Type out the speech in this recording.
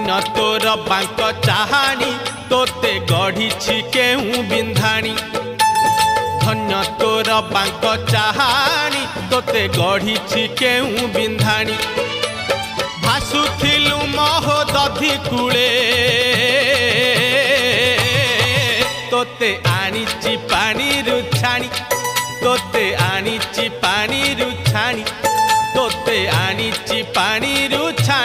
धन्य तोर बांक चाहाणी तोते गढ़ी केहू बिंधाणी धन्य तोर बांक चाहाणी तोते गढ़ी केहू बिंधाणी भासुथिलु महोदधि कूले तोते आनीची पानी रुछाणी तोते आनीची पानी रुछाणी तोते आनीची पानी रुछाणी।